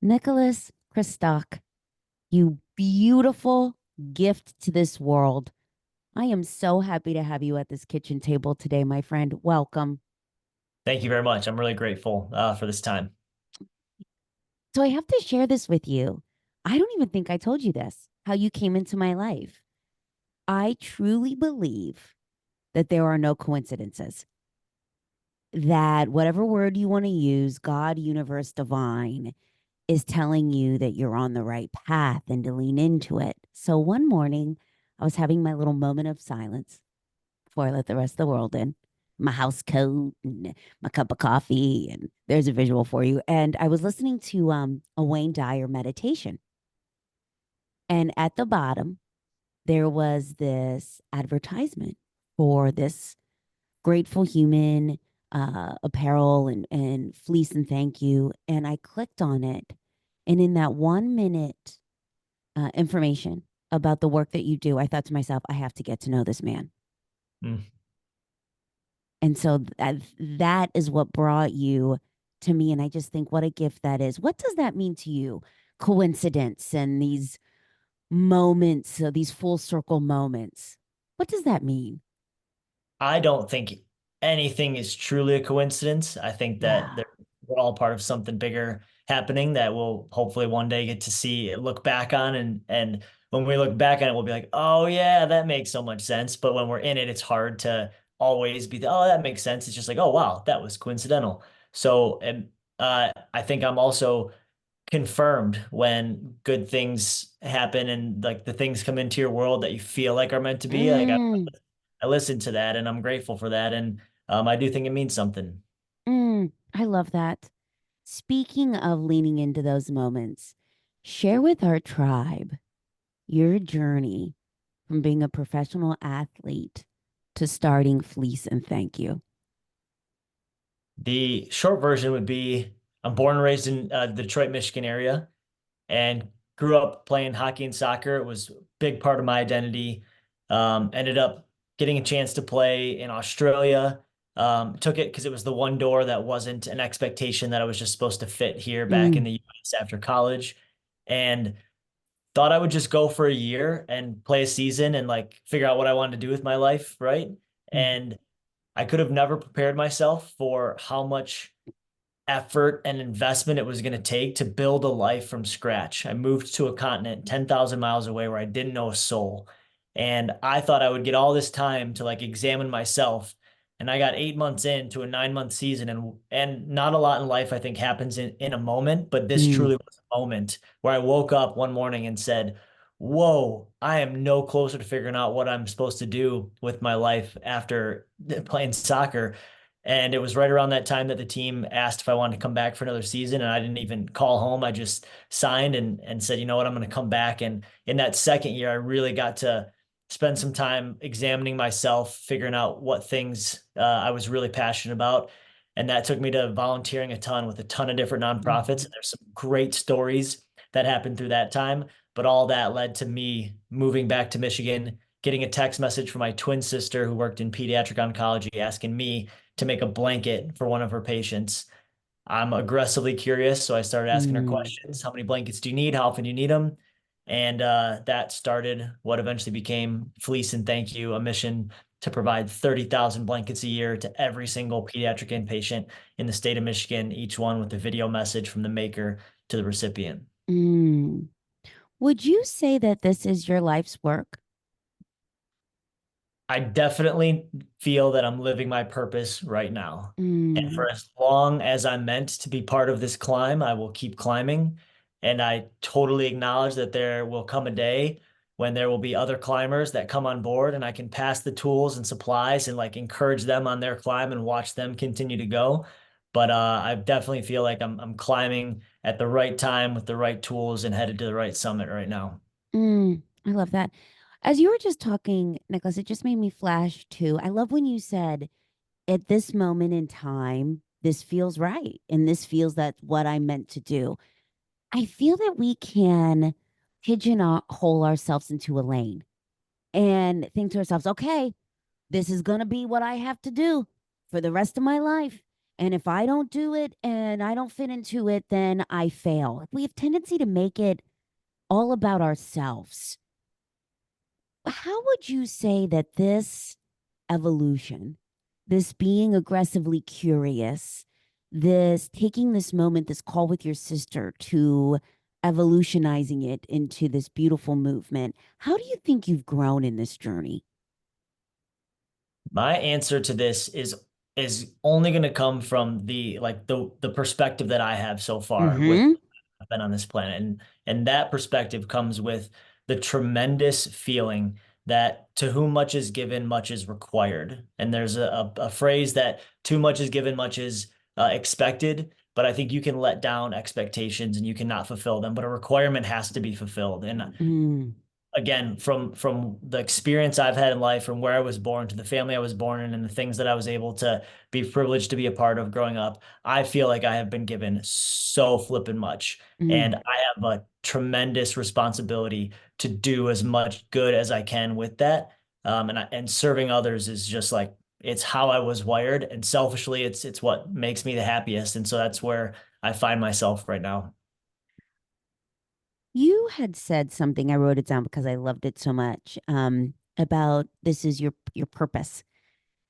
Nicholas Kristock, you beautiful gift to this world. I am so happy to have you at this kitchen table today, my friend. Welcome. Thank you very much. I'm really grateful for this time. So, I have to share this with you. I don't even think I told you this, how you came into my life. I truly believe that there are no coincidences, that whatever word you want to use, God, universe, divine, is telling you that you're on the right path and to lean into it. So one morning, I was having my little moment of silence before I let the rest of the world in. My house coat and my cup of coffee, and there's a visual for you. And I was listening to a Wayne Dyer meditation, and at the bottom there was this advertisement for this grateful human apparel and fleece and thank you. And I clicked on it, and in that 1 minute information about the work that you do, I thought to myself, I have to get to know this man. Mm. And so that is what brought you to me. And I just think what a gift that is. What does that mean to you? Coincidence and these moments, these full circle moments. What does that mean? I don't think anything is truly a coincidence. I think that Yeah. we're all part of something bigger happening that we'll hopefully one day get to see, look back on, and when we look back on it, we'll be like, oh yeah, that makes so much sense. But when we're in it, it's hard to always be, oh, that makes sense. It's just like, oh wow, that was coincidental. So, and I think I'm also confirmed when good things happen and like the things come into your world that you feel like are meant to be. Mm, I listened to that and I'm grateful for that. And I do think it means something. I love that. Speaking of leaning into those moments, share with our tribe your journey from being a professional athlete to starting Fleece and Thank You. The short version would be I'm born and raised in the Detroit, Michigan area and grew up playing hockey and soccer. It was a big part of my identity. Ended up getting a chance to play in Australia. Took it because it was the one door that wasn't an expectation that I was just supposed to fit here back in Mm, the US after college. And thought I would just go for a year and play a season and like figure out what I wanted to do with my life, right? mm, And I could have never prepared myself for how much effort and investment it was going to take to build a life from scratch. I moved to a continent 10,000 miles away where I didn't know a soul. And I thought I would get all this time to like examine myself. And I got 8 months into a 9 month season, and not a lot in life I think happens in a moment, but this mm, truly was a moment where I woke up one morning and said, whoa, I am no closer to figuring out what I'm supposed to do with my life after playing soccer. And it was right around that time that the team asked if I wanted to come back for another season. And I didn't even call home. I just signed and said, you know what, I'm going to come back. And in that second year, I really got to spend some time examining myself, figuring out what things I was really passionate about. And that took me to volunteering a ton with a ton of different nonprofits. mhm, And there's some great stories that happened through that time. But all that led to me moving back to Michigan, getting a text message from my twin sister who worked in pediatric oncology asking me to make a blanket for one of her patients. I'm aggressively curious, so I started asking her mm, questions. How many blankets do you need? How often do you need them? And that started what eventually became Fleece and Thank You, a mission to provide 30,000 blankets a year to every single pediatric inpatient in the state of Michigan, each one with a video message from the maker to the recipient. mm. Would you say that this is your life's work? I definitely feel that I'm living my purpose right now. And Mm, for as long as I'm meant to be part of this climb, I will keep climbing. And I totally acknowledge that there will come a day when there will be other climbers that come on board and I can pass the tools and supplies and like encourage them on their climb and watch them continue to go. But I definitely feel like I'm climbing at the right time with the right tools and headed to the right summit right now. I love that. As you were just talking, Nicholas, it just made me flash too. I love when you said, at this moment in time, this feels right. And this feels that's what I'm meant to do. I feel that we can pigeonhole ourselves into a lane and think to ourselves, okay, this is going to be what I have to do for the rest of my life. And if I don't do it and I don't fit into it, then I fail. We have tendency to make it all about ourselves. How would you say that this evolution, this being aggressively curious, this taking this moment, this call with your sister to evolutionizing it into this beautiful movement, how do you think you've grown in this journey? My answer to this is only going to come from the perspective that I have so far with Mm-hmm. I've been on this planet. And that perspective comes with the tremendous feeling that to whom much is given, much is required. And there's a phrase that too much is given, much is expected. But I think you can let down expectations and you cannot fulfill them. But a requirement has to be fulfilled. And Mm, again, from the experience I've had in life, from where I was born to the family I was born in, and the things that I was able to be privileged to be a part of growing up, I feel like I have been given so flippin' much. And mm. I have a tremendous responsibility to do as much good as I can with that. And serving others is just like it's how I was wired. And selfishly, it's what makes me the happiest. And so that's where I find myself right now. You had said something, I wrote it down because I loved it so much, about this is your purpose.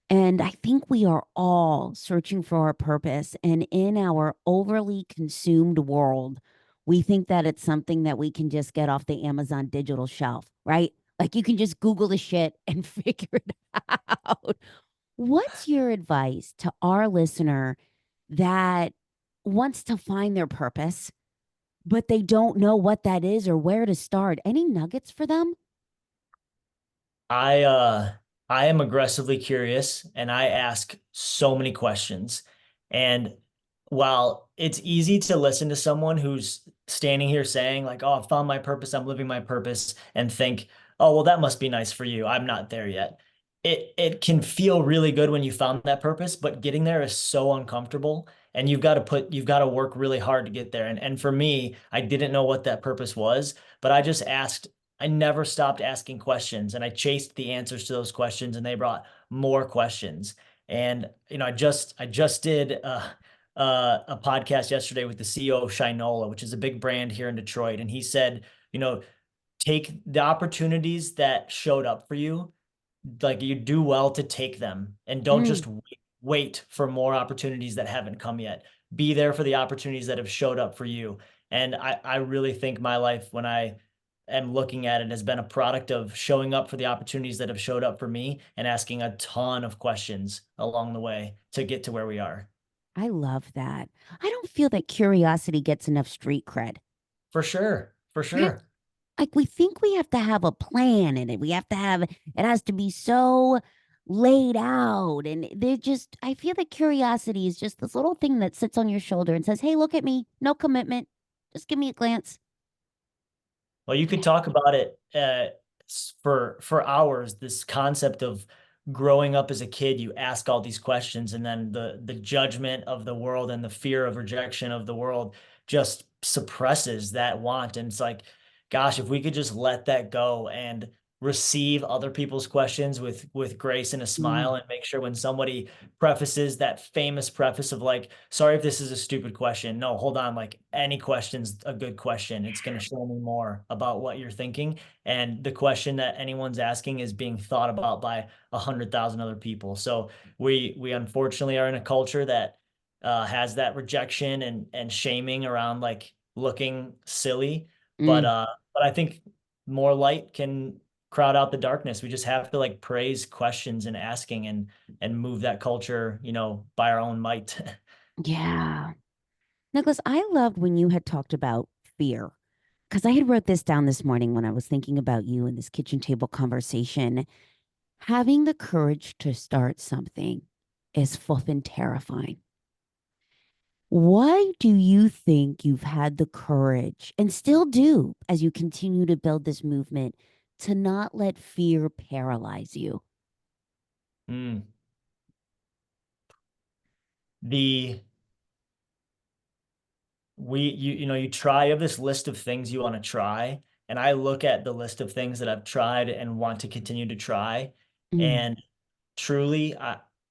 And I think we are all searching for our purpose. And in our overly consumed world, we think that it's something that we can just get off the Amazon digital shelf, right? Like you can just Google the shit and figure it out. What's your advice to our listener that wants to find their purpose, but they don't know what that is or where to start? Any nuggets for them? I uh I am aggressively curious and I ask so many questions. And while it's easy to listen to someone who's standing here saying like, "Oh, I found my purpose, I'm living my purpose," and think, "Oh, well, that must be nice for you. I'm not there yet." It can feel really good when you found that purpose, but getting there is so uncomfortable and you've got to work really hard to get there. And for me, I didn't know what that purpose was, but I never stopped asking questions and I chased the answers to those questions and they brought more questions. And, I just did a podcast yesterday with the CEO of Shinola, which is a big brand here in Detroit. And he said, take the opportunities that showed up for you, like you do well to take them and don't Mm, just wait for more opportunities that haven't come yet. Be there for the opportunities that have showed up for you. And I really think my life, when I am looking at it, has been a product of showing up for the opportunities that have showed up for me and asking a ton of questions along the way to get to where we are. I love that. I don't feel that curiosity gets enough street cred. For sure. For Right? sure. Like we think we have to have a plan in it. We have to have it has to be so laid out. And they just I feel that curiosity is just this little thing that sits on your shoulder and says, "Hey, look at me. No commitment. Just give me a glance." Well, you could talk about it for hours. This concept of growing up as a kid, you ask all these questions, and then the judgment of the world and the fear of rejection of the world just suppresses that want. And it's like, gosh, if we could just let that go and receive other people's questions with grace and a Mm, smile, and make sure when somebody prefaces that famous preface of like, sorry if this is a stupid question. No, hold on. Like any question's a good question. It's going to show me more about what you're thinking. And the question that anyone's asking is being thought about by 100,000 other people. So we unfortunately are in a culture that has that rejection and shaming around like looking silly. But mm. uh, but I think more light can crowd out the darkness. We just have to like praise questions and asking and move that culture, by our own might. Yeah. Nicholas, I loved when you had talked about fear because I had wrote this down this morning when I was thinking about you in this kitchen table conversation. Having the courage to start something is flippin' terrifying. Why do you think you've had the courage and still do as you continue to build this movement to not let fear paralyze you? Mm. The you try, you have this list of things you want to try, and I look at the list of things that I've tried and want to continue to try, Mm, and truly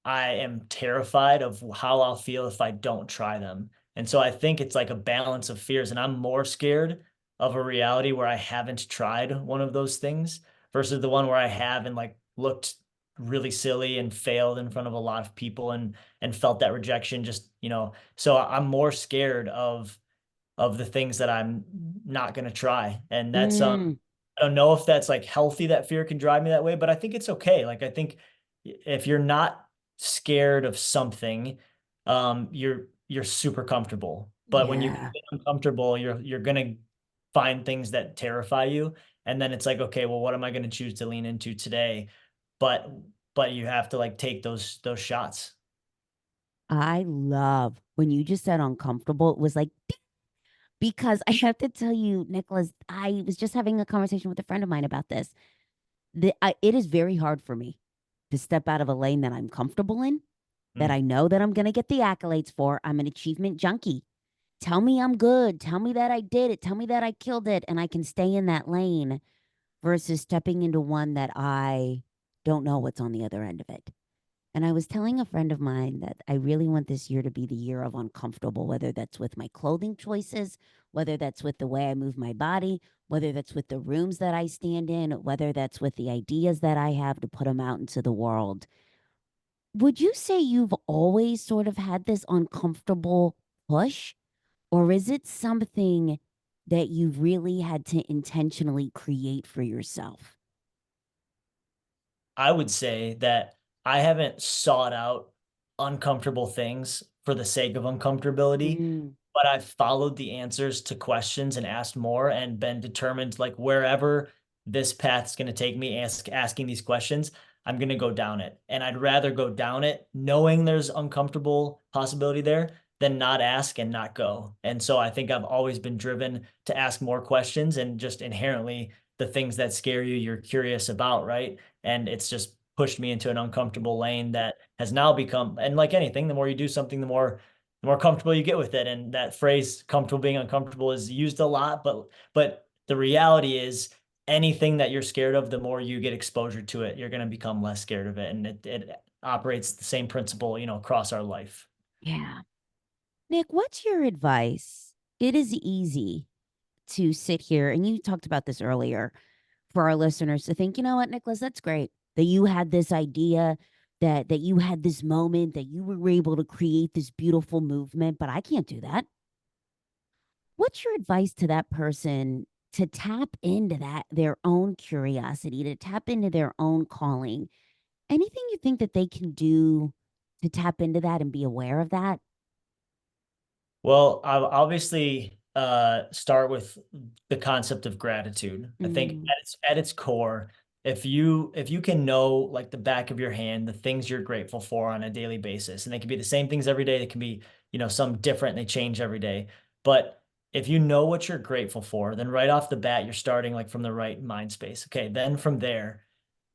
I am terrified of how I'll feel if I don't try them. And so I think it's like a balance of fears, and I'm more scared of a reality where I haven't tried one of those things versus the one where I have and like looked really silly and failed in front of a lot of people and felt that rejection just, so I'm more scared of the things that I'm not going to try. And that's Mm, I don't know if that's like healthy that fear can drive me that way, but I think it's okay. Like I think if you're not scared of something, you're super comfortable. But when you yeah. get uncomfortable, you're gonna find things that terrify you. And then it's like, okay, well, what am I gonna choose to lean into today? But but you have to like take those shots. I love when you just said uncomfortable. It was like, because I have to tell you, Nicholas, I was just having a conversation with a friend of mine about this. It is very hard for me to step out of a lane that I'm comfortable in, that Mm. I know that I'm going to get the accolades for. I'm an achievement junkie. Tell me I'm good. Tell me that I did it. Tell me that I killed it. And I can stay in that lane versus stepping into one that I don't know what's on the other end of it. And I was telling a friend of mine that I really want this year to be the year of uncomfortable, whether that's with my clothing choices, whether that's with the way I move my body, whether that's with the rooms that I stand in, whether that's with the ideas that I have to put them out into the world. Would you say you've always sort of had this uncomfortable push, or is it something that you've really had to intentionally create for yourself? I would say that I haven't sought out uncomfortable things for the sake of uncomfortability, Mm, but I've followed the answers to questions and asked more and been determined like wherever this path's going to take me, asking these questions, I'm going to go down it. And I'd rather go down it knowing there's uncomfortable possibility there than not ask and not go. And so I think I've always been driven to ask more questions and just inherently the things that scare you, you're curious about, right? And it's just pushed me into an uncomfortable lane that has now become, and like anything, the more you do something, the more comfortable you get with it. And that phrase comfortable being uncomfortable is used a lot, but the reality is anything that you're scared of, the more you get exposure to it, you're going to become less scared of it. And it operates the same principle, across our life. yeah. Nick, what's your advice? It is easy to sit here, and you talked about this earlier, for our listeners to think, you know what, Nicholas, that's great that you had this idea, that you had this moment, that you were able to create this beautiful movement, but I can't do that. What's your advice to that person to tap into that, their own curiosity, to tap into their own calling? Anything you think that they can do to tap into that and be aware of that? Well, I'll obviously start with the concept of gratitude. I think Mm, at its core, if you can know like the back of your hand the things you're grateful for on a daily basis, and they can be the same things every day, they can be, some different, they change every day. But if you know what you're grateful for, then right off the bat, you're starting like from the right mind space. Okay, then from there,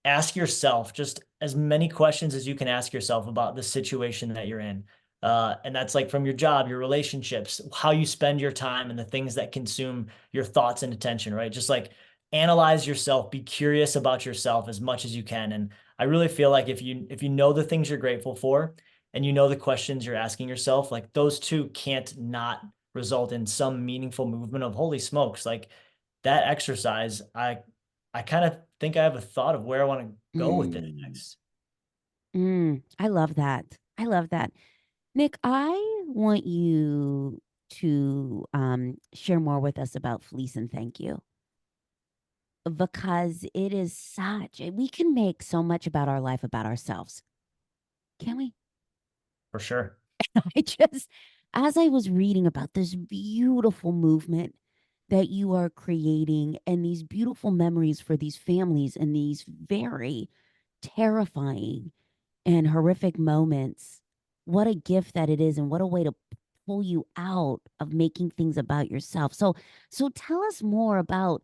ask yourself just as many questions as you can ask yourself about the situation that you're in. And that's like from your job, your relationships, how you spend your time, and the things that consume your thoughts and attention, right? Just like analyze yourself, be curious about yourself as much as you can. And I really feel like if you know the things you're grateful for and you know the questions you're asking yourself, like those two can't not result in some meaningful movement of holy smokes, like that exercise, I kind of think I have a thought of where I want to go with it mm, next. I love that. I love that. Nick, I want you to share more with us about Fleece and Thank You, because it is we can make so much about our life about ourselves, can we? For sure. I just, as I was reading about this beautiful movement that you are creating and these beautiful memories for these families and these very terrifying and horrific moments, what a gift that it is, and what a way to pull you out of making things about yourself. So tell us more about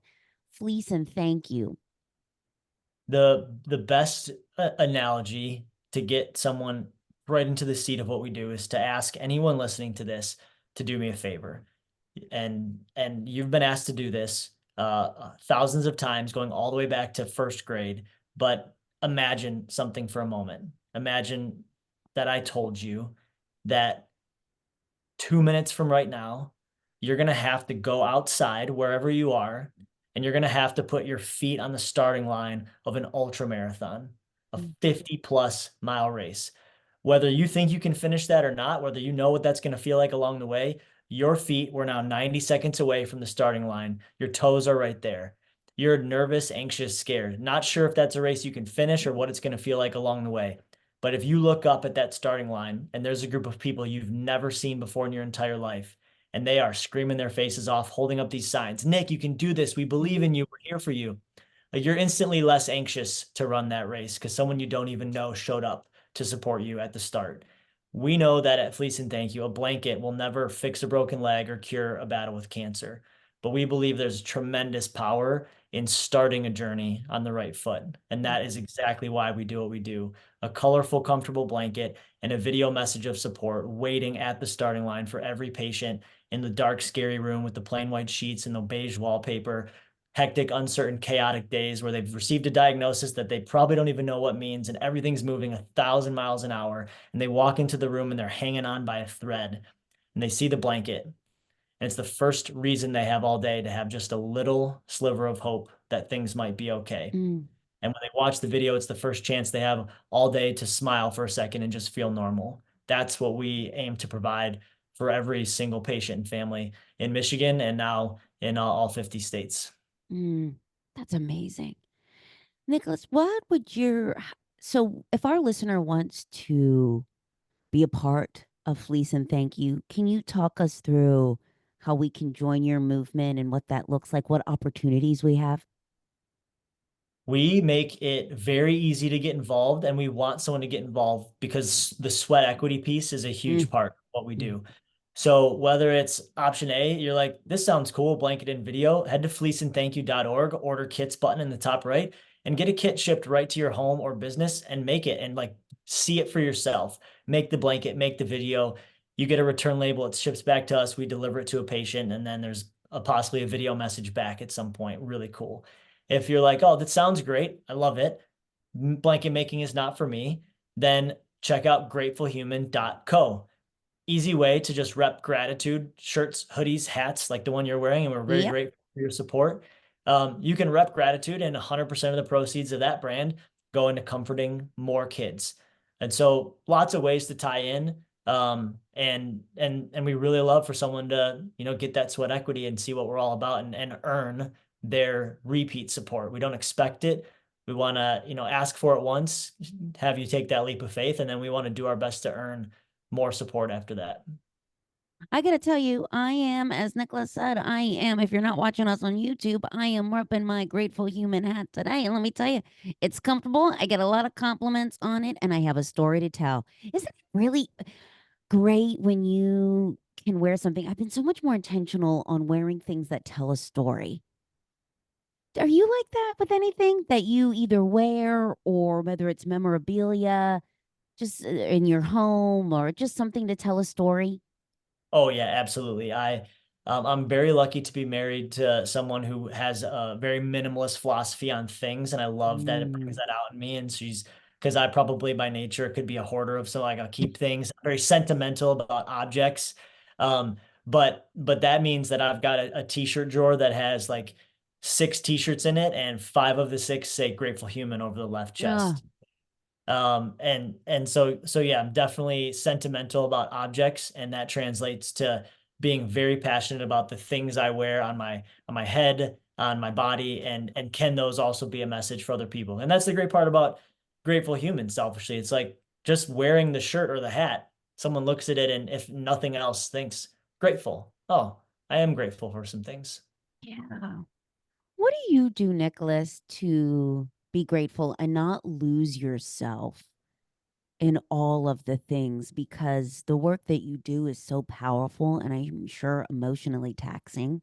Fleece and Thank You. The best analogy to get someone right into the seat of what we do is to ask anyone listening to this to do me a favor. And you've been asked to do this thousands of times, going all the way back to first grade. But imagine something for a moment. Imagine that I told you that 2 minutes from right now, you're going to have to go outside wherever you are, and you're going to have to put your feet on the starting line of an ultra marathon, a Mm, 50+ mile race. Whether you think you can finish that or not, whether you know what that's going to feel like along the way, your feet were now 90 seconds away from the starting line. Your toes are right there. You're nervous, anxious, scared, not sure if that's a race you can finish or what it's going to feel like along the way. But if you look up at that starting line and there's a group of people you've never seen before in your entire life, and they are screaming their faces off, holding up these signs, Nick, you can do this. We believe mm, in you. We're here for you. Like, you're instantly less anxious to run that race because someone you don't even know showed up to support you at the start. We know that at Fleece and Thank You, a blanket will never fix a broken leg or cure a battle with cancer. But we believe there's tremendous power in starting a journey on the right foot. And that is mm, exactly why we do what we do. A colorful, comfortable blanket and a video message of support waiting at the starting line for every patient in the dark, scary room with the plain white sheets and the beige wallpaper, hectic, uncertain, chaotic days where they've received a diagnosis that they probably don't even know what means, and everything's moving 1,000 miles an hour. And they walk into the room and they're hanging on by a thread, and they see the blanket. And it's the first reason they have all day to have just a little sliver of hope that things might be okay. mm. And when they watch the video, it's the first chance they have all day to smile for a second and just feel normal. That's what we aim to provide for every single patient and family in Michigan and now in all 50 states. Mm, that's amazing. Nicholas, what would so if our listener wants to be a part of Fleece and Thank You, can you talk us through how we can join your movement and what that looks like, what opportunities we have? We make it very easy to get involved, and we want someone to get involved because the sweat equity piece is a huge Mm, part of what we mm. do. So whether it's option A, you're like, this sounds cool, blanket and video, head to fleeceandthankyou.org, order kits button in the top right, and get a kit shipped right to your home or business and make it and like see it for yourself. Make the blanket, make the video. You get a return label, it ships back to us, we deliver it to a patient, and then there's possibly a video message back at some point. Really cool. If you're like, oh, that sounds great, I love it, blanket making is not for me, then check out gratefulhuman.co. Easy way to just rep gratitude, shirts, hoodies, hats like the one you're wearing, and we're very Yep. grateful for your support. You can rep gratitude, and 100% of the proceeds of that brand go into comforting more kids. And so lots of ways to tie in. And we really love for someone to, get that sweat equity and see what we're all about and earn their repeat support. We don't expect it. We want to, ask for it once, have you take that leap of faith, and then we want to do our best to earn more support after that. I got to tell you, I am, as Nicholas said, if you're not watching us on YouTube, I am repping my Grateful Human hat today. And let me tell you, it's comfortable. I get a lot of compliments on it, and I have a story to tell. Isn't it really great when you can wear something? I've been so much more intentional on wearing things that tell a story. Are you like that with anything that you either wear or whether it's memorabilia, just in your home or just something to tell a story? Oh yeah, absolutely. I'm very lucky to be married to someone who has a very minimalist philosophy on things, and I love that it brings Mm, that out in me. And she's because I probably by nature could be a hoarder of so like I'll keep things. I'm very sentimental about objects. Um, but that means that I've got a t-shirt drawer that has like 6 t-shirts in it, and 5 of the 6 say Grateful Human over the left oh, chest. And so yeah, I'm definitely sentimental about objects, and that translates to being very passionate about the things I wear on my head, on my body, and can those also be a message for other people? And that's the great part about Grateful Human, selfishly. It's like just wearing the shirt or the hat, someone looks at it and if nothing else thinks grateful. Oh, I am grateful for some things. yeah. What do you do, Nicholas, to be grateful and not lose yourself in all of the things? Because the work that you do is so powerful and I'm sure emotionally taxing.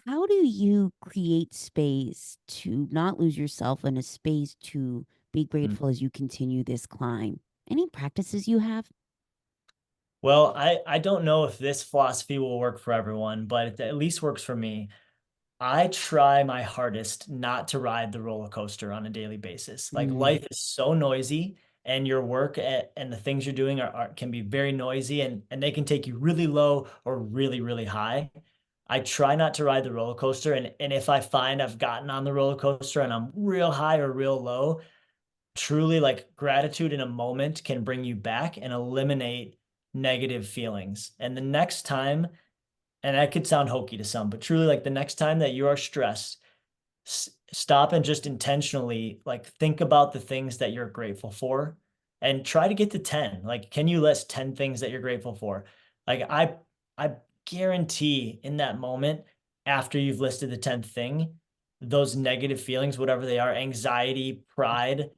How do you create space to not lose yourself and a space to be Hmm. grateful as you continue this climb? Any practices you have? Well, I don't know if this philosophy will work for everyone, but it at least works for me. I try my hardest not to ride the roller coaster on a daily basis. Like, Mm, life is so noisy and your work and the things you're doing can be very noisy, and they can take you really low or really, really high. I try not to ride the roller coaster. And if I find I've gotten on the roller coaster and I'm real high or real low, truly like gratitude in a moment can bring you back and eliminate negative feelings. And the next time, and that could sound hokey to some, but truly like the next time that you are stressed, stop and just intentionally like think about the things that you're grateful for and try to get to 10. Like, can you list 10 things that you're grateful for? Like, I guarantee in that moment, after you've listed the 10th thing, those negative feelings, whatever they are, anxiety, pride,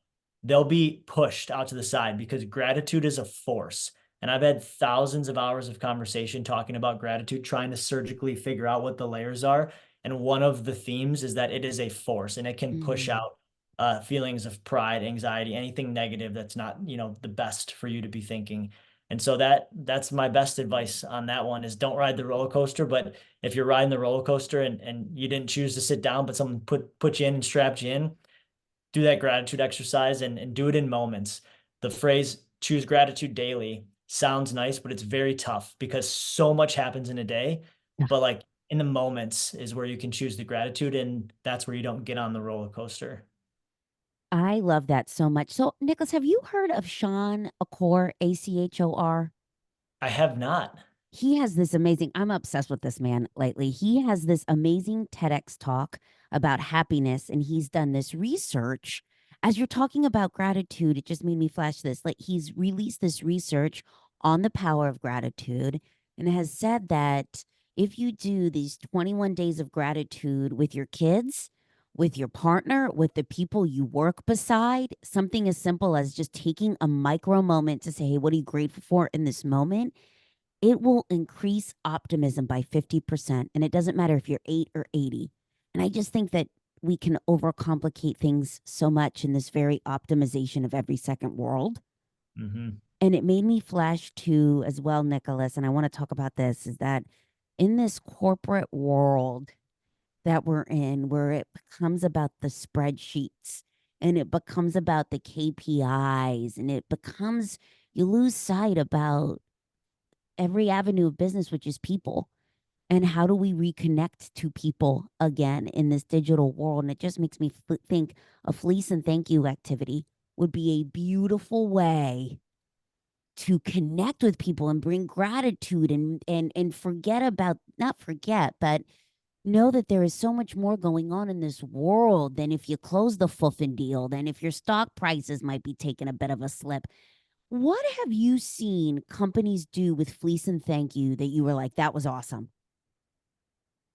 they'll be pushed out to the side because gratitude is a force. And I've had thousands of hours of conversation talking about gratitude, trying to surgically figure out what the layers are. And one of the themes is that it is a force and it can push Mm. out feelings of pride, anxiety, anything negative that's not, the best for you to be thinking. And so that's my best advice on that one is don't ride the roller coaster. But if you're riding the roller coaster and you didn't choose to sit down, but someone put you in and strapped you in, do that gratitude exercise and do it in moments. The phrase choose gratitude daily sounds nice, but it's very tough because so much happens in a day. Yeah. But like in the moments is where you can choose the gratitude, and that's where you don't get on the roller coaster. I love that so much. So, Nicholas, have you heard of Sean Achor, Achor? I have not. He has this amazing, I'm obsessed with this man lately. He has this amazing TEDx talk about happiness, and he's done this research. As you're talking about gratitude, it just made me flash this. Like, he's released this research on the power of gratitude and has said that if you do these 21 days of gratitude with your kids, with your partner, with the people you work beside, something as simple as just taking a micro moment to say, hey, what are you grateful for in this moment? It will increase optimism by 50%. And it doesn't matter if you're 8 or 80. And I just think that we can overcomplicate things so much in this very optimization of every second world. Hmm. And it made me flash to as well, Nicholas, and I want to talk about this is that in this corporate world that we're in, where it becomes about the spreadsheets and it becomes about the KPIs and it becomes, you lose sight about every avenue of business, which is people. And how do we reconnect to people again in this digital world? And it just makes me think a fleece and thank you activity would be a beautiful way to connect with people and bring gratitude and forget about, not forget, but know that there is so much more going on in this world than if you close the fuffin deal, than if your stock prices might be taking a bit of a slip. What have you seen companies do with Fleece and Thank You that you were like, that was awesome?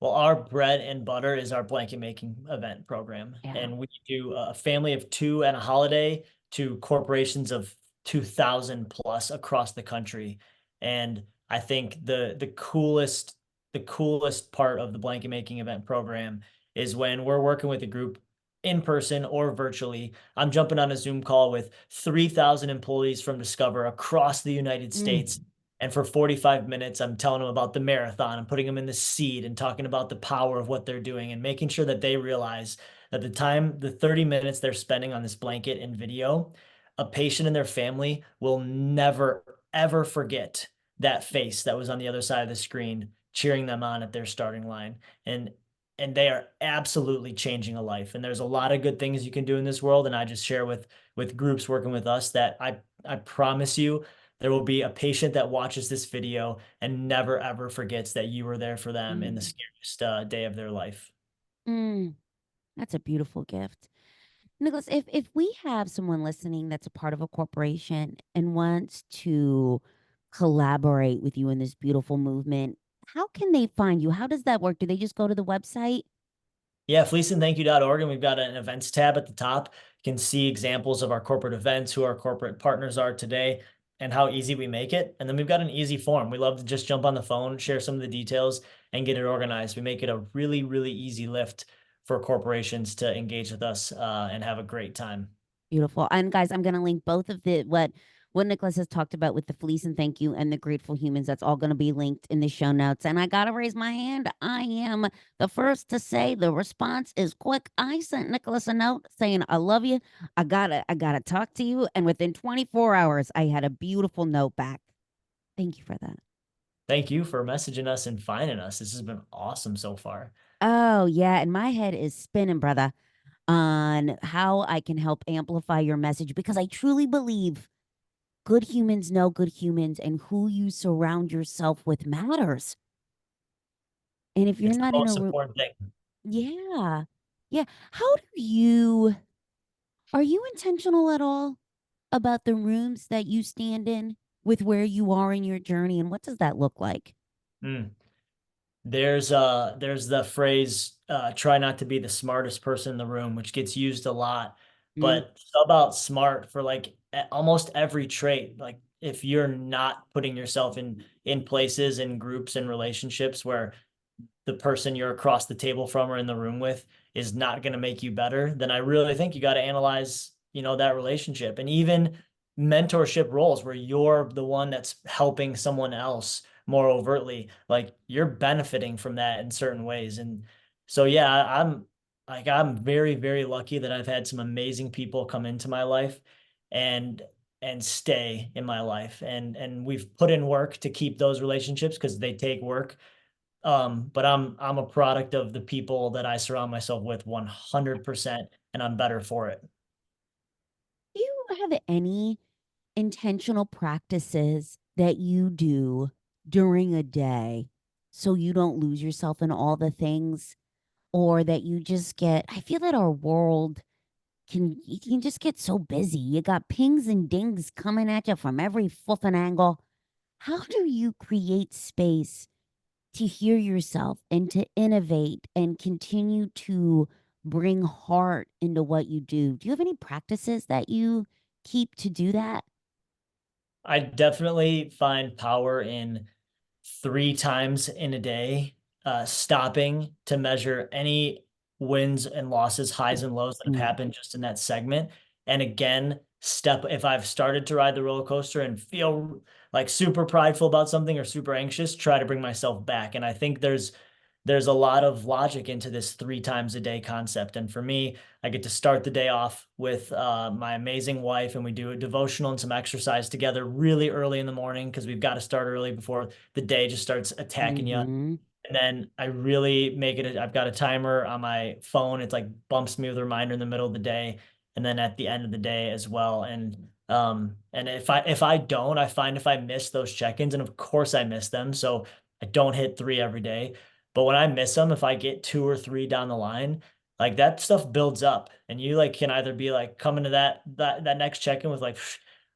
Well, our bread and butter is our blanket making event program. Yeah. And we do a family of two and a holiday to corporations of 2,000 plus across the country. And I think the coolest part of the blanket making event program is when we're working with a group in person or virtually. I'm jumping on a Zoom call with 3,000 employees from Discover across the United States, Mm. and for 45 minutes, I'm telling them about the marathon and putting them in the seat and talking about the power of what they're doing and making sure that they realize that the 30 minutes they're spending on this blanket and video, a patient and their family will never, ever forget that face that was on the other side of the screen cheering them on at their starting line. And they are absolutely changing a life. And there's a lot of good things you can do in this world. And I just share with groups working with us that I promise you there will be a patient that watches this video and never ever forgets that you were there for them in the Mm. scariest day of their life. Mm. That's a beautiful gift. Nicholas, if we have someone listening that's a part of a corporation and wants to collaborate with you in this beautiful movement, how can they find you? How does that work? Do they just go to the website? Yeah, fleecenthankyou.org, and we've got an events tab at the top. You can see examples of our corporate events, who our corporate partners are today, and how easy we make it. And then we've got an easy form. We love to just jump on the phone, share some of the details, and get it organized. We make it a really, really easy lift for corporations to engage with us and have a great time. Beautiful. And guys, I'm going to link both of the what Nicholas has talked about with the fleece and thank you and the grateful humans. That's all going to be linked in the show notes. And I got to raise my hand. I am the first to say the response is quick. I sent Nicholas a note saying, I love you. I gotta talk to you. And within 24 hours, I had a beautiful note back. Thank you for that. Thank you for messaging us and finding us. This has been awesome so far. Oh, yeah. And my head is spinning, brother, on how I can help amplify your message because I truly believe good humans know good humans and who you surround yourself with matters. And if you're It's the not in a most room, important thing. yeah. Yeah. How do you, are you intentional at all about the rooms that you stand in with where you are in your journey? And what does that look like? Mm. There's the phrase try not to be the smartest person in the room, which gets used a lot, Mm, but sub out smart for like almost every trait. Like if you're not putting yourself in places and groups and relationships where the person you're across the table from or in the room with is not going to make you better, then I really think you got to analyze, that relationship. And even mentorship roles where you're the one that's helping someone else more overtly, like you're benefiting from that in certain ways. And so, yeah, I'm very, very lucky that I've had some amazing people come into my life and stay in my life. And we've put in work to keep those relationships because they take work. But I'm a product of the people that I surround myself with 100%, and I'm better for it. do you have any intentional practices that you do during a day so you don't lose yourself in all the things or that you just get I feel that our world can you can just get so busy. You got pings and dings coming at you from every flipping angle. How do you create space to hear yourself and to innovate and continue to bring heart into what you do? Do you have any practices that you keep to do that? I definitely find power in 3 times in a day, stopping to measure any wins and losses, highs and lows that have Mm. happened just in that segment. And again, if I've started to ride the roller coaster and feel like super prideful about something or super anxious, try to bring myself back. And I think there's a lot of logic into this 3 times a day concept. And for me, I get to start the day off with my amazing wife, and we do a devotional and some exercise together really early in the morning because we've got to start early before the day just starts attacking you. Mm-hmm. And then I really make it, I've got a timer on my phone. It's like bumps me with a reminder in the middle of the day and then at the end of the day as well. And if I don't, I find if I miss those check-ins, and of course I miss them. So I don't hit 3 every day. But when I miss them, if I get 2 or 3 down the line, like that stuff builds up. And you like can either be like coming to that next check-in with like,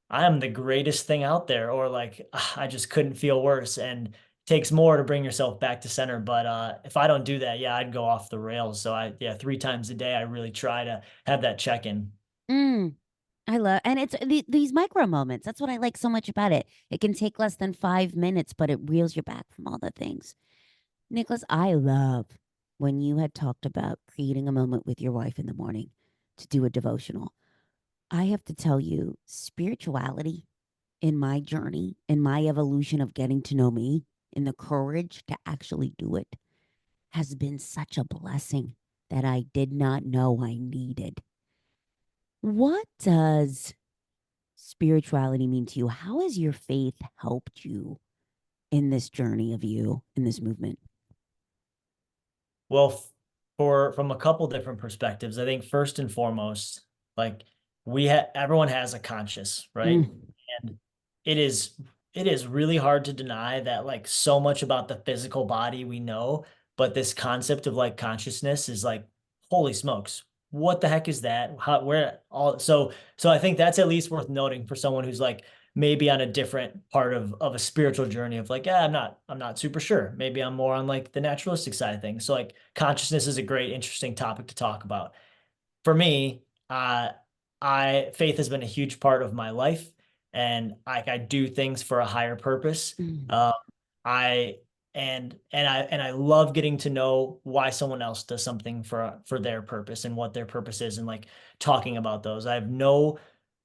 I am the greatest thing out there, or like I just couldn't feel worse. And takes more to bring yourself back to center. But if I don't do that, yeah, I'd go off the rails. So yeah, 3 times a day, I really try to have that check in. Mm. I love, and it's these micro moments. That's what I like so much about it. It can take less than 5 minutes, but it reels you back from all the things. Nicholas, I love when you had talked about creating a moment with your wife in the morning to do a devotional. I have to tell you, spirituality in my journey, in my evolution of getting to know me, in the courage to actually do it, has been such a blessing that I did not know I needed. What does spirituality mean to you? How has your faith helped you in this journey of you in this movement? Well, for from a couple different perspectives, I think first and foremost, like everyone has a conscious, right? Mm, And it is it is really hard to deny that like so much about the physical body we know, but this concept of like consciousness is like, holy smokes, what the heck is that? How where all so I think that's at least worth noting for someone who's like maybe on a different part of a spiritual journey of like, yeah, I'm not super sure. Maybe I'm more on like the naturalistic side of things. So like consciousness is a great, interesting topic to talk about. For me, I faith has been a huge part of my life, and I do things for a higher purpose. mm, Um, I and I love getting to know why someone else does something for their purpose and what their purpose is, and like talking about those. I have no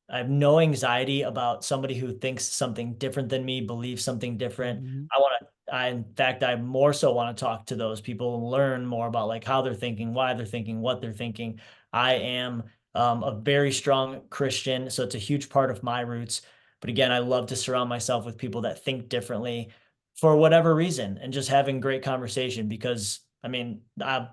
I have no anxiety about somebody who thinks something different than me, believes something different. Mhm. In fact, I more so want to talk to those people and learn more about like how they're thinking, why they're thinking, what they're thinking. I am a very strong Christian, so it's a huge part of my roots. But again, I love to surround myself with people that think differently for whatever reason and just having great conversation because I mean, I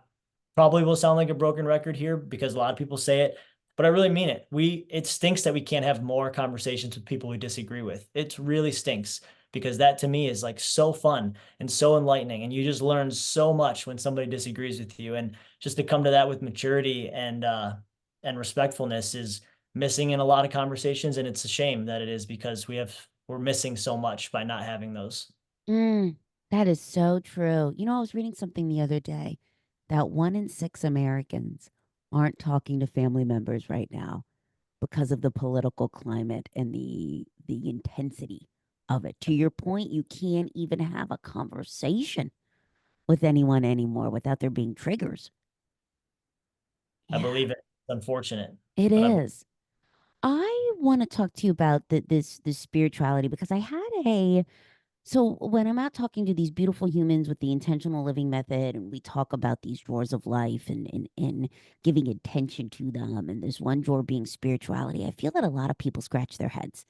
probably will sound like a broken record here because a lot of people say it, but I really mean it. It stinks that we can't have more conversations with people we disagree with. It really stinks because that to me is like so fun and so enlightening. And you just learn so much when somebody disagrees with you. And just to come to that with maturity and respectfulness is missing in a lot of conversations. And it's a shame that it is because we're missing so much by not having those. Mm, that is so true. I was reading something the other day that 1 in 6 Americans aren't talking to family members right now because of the political climate and the intensity of it. To your point, you can't even have a conversation with anyone anymore without there being triggers. I Yeah, believe it's unfortunate, it but is. I want to talk to you about this spirituality because I had a so when I'm out talking to these beautiful humans with the intentional living method, and we talk about these drawers of life and giving attention to them, and there's one drawer being spirituality, I feel that a lot of people scratch their heads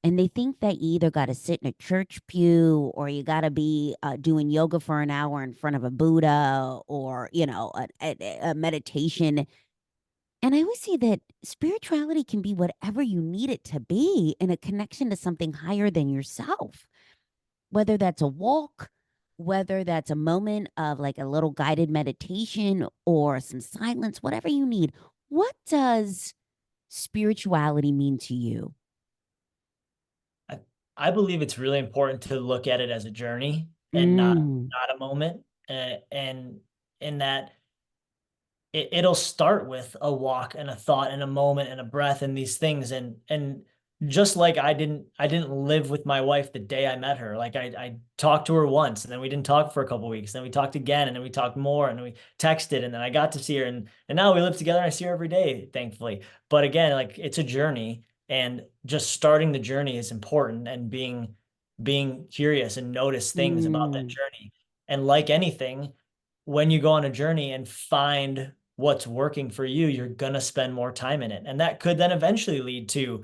and they think that you either got to sit in a church pew or you got to be doing yoga for an hour in front of a Buddha or a meditation. And I always say that spirituality can be whatever you need it to be in a connection to something higher than yourself, whether that's a walk, whether that's a moment of like a little guided meditation or some silence, whatever you need. What does spirituality mean to you? I, I believe it's really important to look at it as a journey and Mm, not a moment. And in that it'll start with a walk and a thought and a moment and a breath and these things and just like I didn't live with my wife the day I met her. Like I talked to her once and then we didn't talk for a couple weeks. Then we talked again and then we talked more and then we texted and then I got to see her and now we live together and I see her every day, thankfully. But again, like it's a journey and just starting the journey is important and being curious and notice things about that mm, journey. And like anything, when you go on a journey and find what's working for you, you're going to spend more time in it. And that could then eventually lead to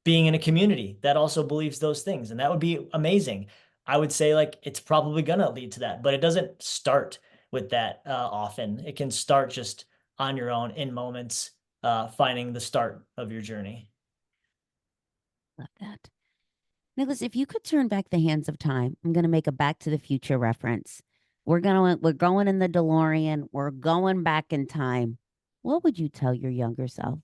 being in a community that also believes those things. And that would be amazing. I would say, like, it's probably going to lead to that, but it doesn't start with that often. It can start just on your own in moments, finding the start of your journey. love that. Nicholas, if you could turn back the hands of time, I'm going to make a Back to the Future reference. We're going in the DeLorean. We're going back in time. What would you tell your younger self?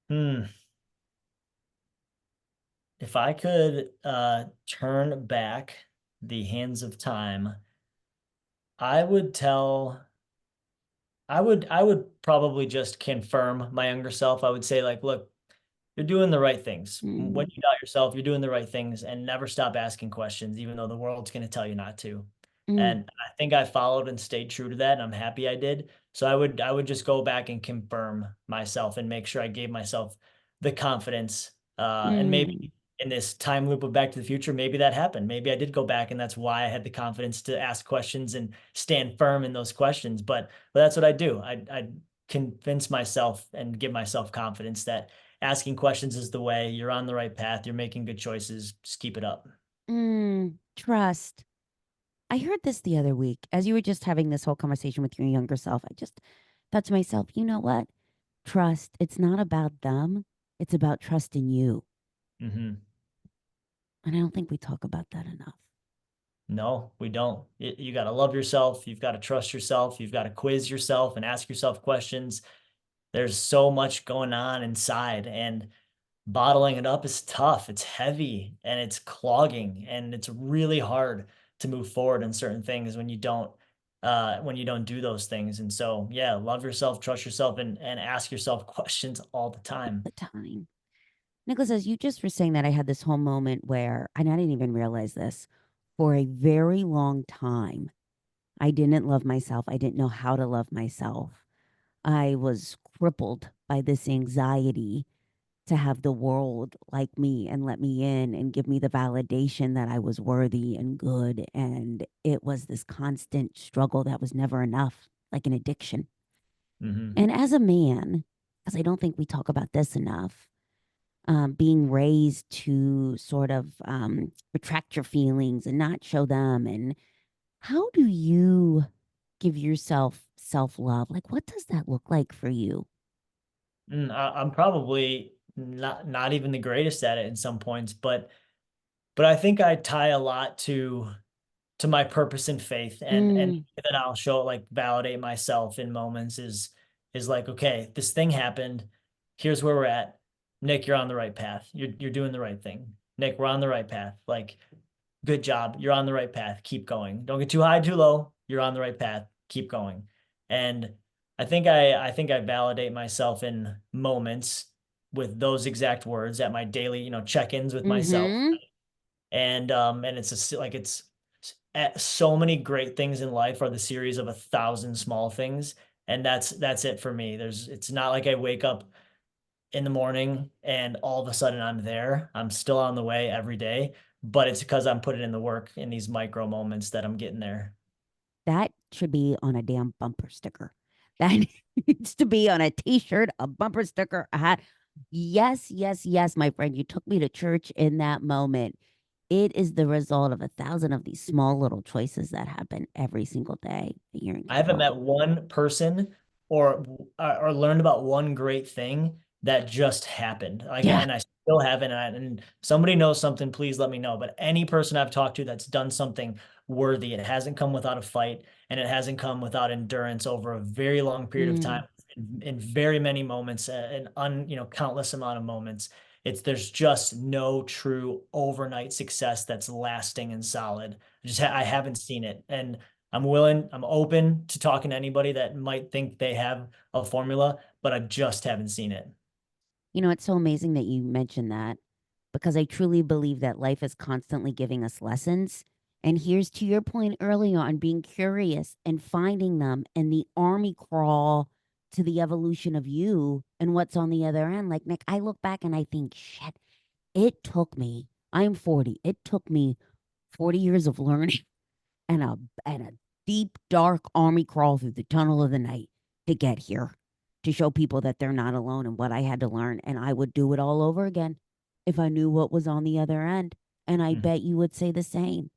Hmm. If I could turn back the hands of time, I would tell I would probably just confirm my younger self. I would say like, look, you're doing the right things. When Mm, you doubt yourself, you're doing the right things and never stop asking questions, even though the world's going to tell you not to. mm, And I think I followed and stayed true to that, and I'm happy I did. So I would just go back and confirm myself and make sure I gave myself the confidence. And maybe mm, in this time loop of Back to the Future, maybe that happened. Maybe I did go back, and that's why I had the confidence to ask questions and stand firm in those questions. But that's what I do. I convince myself and give myself confidence that asking questions is the way. You're on the right path. You're making good choices. Just keep it up. trust. I heard this the other week as you were just having this whole conversation with your younger self. I just thought to myself, you know what? Trust. It's not about them, it's about trusting you. Hmm. And I don't think we talk about that enough. No, we don't. You got to love yourself. You've got to trust yourself. You've got to quiz yourself and ask yourself questions. There's so much going on inside, and bottling it up is tough. It's heavy and it's clogging, and it's really hard to move forward in certain things when you don't do those things. And so, yeah, love yourself, trust yourself, and ask yourself questions all the time. The time. Nicholas, as you just were saying that, I had this whole moment where, and I didn't even realize this, for a very long time, I didn't love myself. I didn't know how to love myself. I was crippled by this anxiety to have the world like me and let me in and give me the validation that I was worthy and good. And it was this constant struggle that was never enough, like an addiction. Hmm. And as a man, because I don't think we talk about this enough, being raised to sort of retract your feelings and not show them. And how do you give yourself self love? Like, what does that look like for you? I'm probably not even the greatest at it in some points, but I think I tie a lot to my purpose and faith, and Mm, then I'll show it, like validate myself in moments is like, okay, this thing happened. Here's where we're at. Nick, you're on the right path. You're doing the right thing. Nick, we're on the right path. Like, good job. You're on the right path. Keep going. Don't get too high, too low. You're on the right path. Keep going. And I think I validate myself in moments with those exact words at my daily, check-ins with myself. mm-hmm. And it's like so many great things in life are the series of 1,000 small things, and that's it for me. It's not like I wake up in the morning and all of a sudden I'm there. I'm still on the way every day, but it's because I'm putting in the work in these micro moments that I'm getting there. That should be on a damn bumper sticker. That needs to be on a t-shirt, a bumper sticker, a hat. Yes, yes, yes, my friend. You took me to church in that moment. It is the result of 1,000 of these small little choices that happen every single day that you're in I haven't control. met one person or or learned about one great thing that just happened. Like, Yeah. and I still haven't. And somebody knows something, please let me know. But any person I've talked to that's done something worthy, it hasn't come without a fight, and it hasn't come without endurance over a very long period of time, Mm. in very many moments, countless amount of moments. There's just no true overnight success that's lasting and solid. I haven't seen it, and I'm open to talking to anybody that might think they have a formula, but I just haven't seen it. You know, it's so amazing that you mentioned that because I truly believe that life is constantly giving us lessons. And here's to your point earlier on being curious and finding them and the army crawl to the evolution of you and what's on the other end. Like, Nick, I look back and I think, shit, it took me, I'm 40, it took me 40 years of learning and a deep, dark army crawl through the tunnel of the night to get here, to show people that they're not alone in what I had to learn. And I would do it all over again if I knew what was on the other end. And I Mhm. bet you would say the same.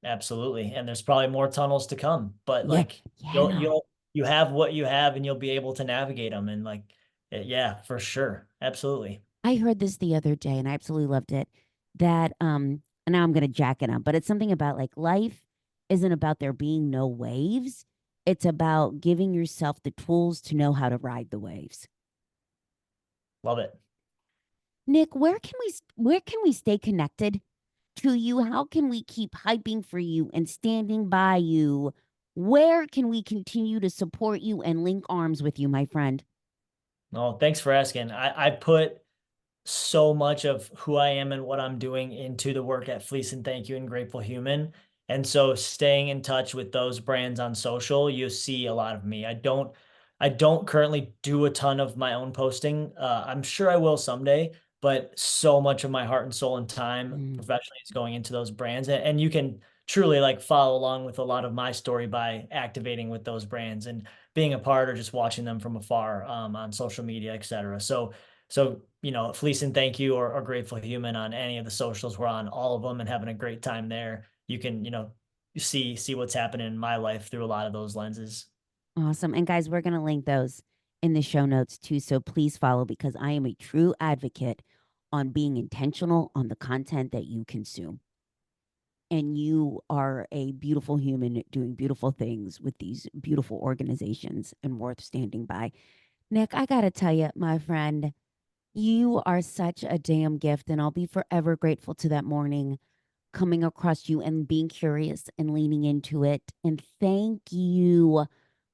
Absolutely. And there's probably more tunnels to come, but Yeah. like Yeah. you have what you have and you'll be able to navigate them. And like, yeah, for sure. Absolutely. I heard this the other day and I absolutely loved it. That and now I'm gonna jack it up, but it's something about like life isn't about there being no waves. It's about giving yourself the tools to know how to ride the waves. Love it. Nick, where can we stay connected to you? How can we keep hyping for you and standing by you? Where can we continue to support you and link arms with you, my friend? No, thanks for asking. I put so much of who I am and what I'm doing into the work at Fleece and Thank You and Grateful Human. And so staying in touch with those brands on social, you see a lot of me. I don't currently do a ton of my own posting. I'm sure I will someday, but so much of my heart and soul and time Mm, professionally is going into those brands. And you can truly like follow along with a lot of my story by activating with those brands and being a part or just watching them from afar, on social media, et cetera. So, Fleece and Thank You or Grateful Human on any of the socials. We're on all of them and having a great time there. You can, see what's happening in my life through a lot of those lenses. awesome. And guys, we're going to link those in the show notes too. So please follow because I am a true advocate on being intentional on the content that you consume. And you are a beautiful human doing beautiful things with these beautiful organizations and worth standing by. Nick, I got to tell you, my friend, you are such a damn gift. And I'll be forever grateful to that morning coming across you and being curious and leaning into it. And thank you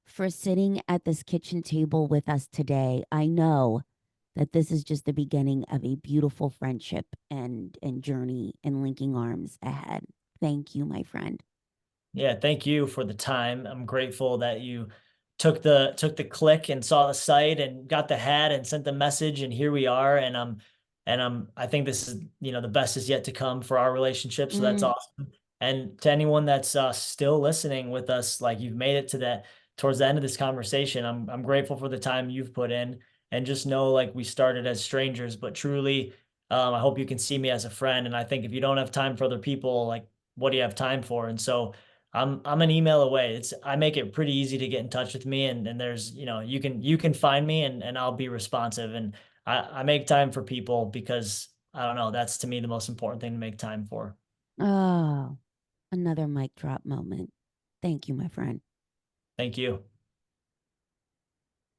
for sitting at this kitchen table with us today. I know that this is just the beginning of a beautiful friendship and journey and linking arms ahead. Thank you, my friend. Yeah, thank you for the time. I'm grateful that you took the click and saw the site and got the hat and sent the message, and here we are. And I think this is, the best is yet to come for our relationship. So that's Mm. awesome. And to anyone that's still listening with us, like you've made it to that towards the end of this conversation, I'm grateful for the time you've put in. And just know, like, we started as strangers, but truly, I hope you can see me as a friend. And I think if you don't have time for other people, like, what do you have time for? And so I'm an email away. I make it pretty easy to get in touch with me, and there's, you can find me, and I'll be responsive. And I make time for people because I don't know, that's to me the most important thing to make time for. Oh, another mic drop moment. Thank you, my friend. Thank you.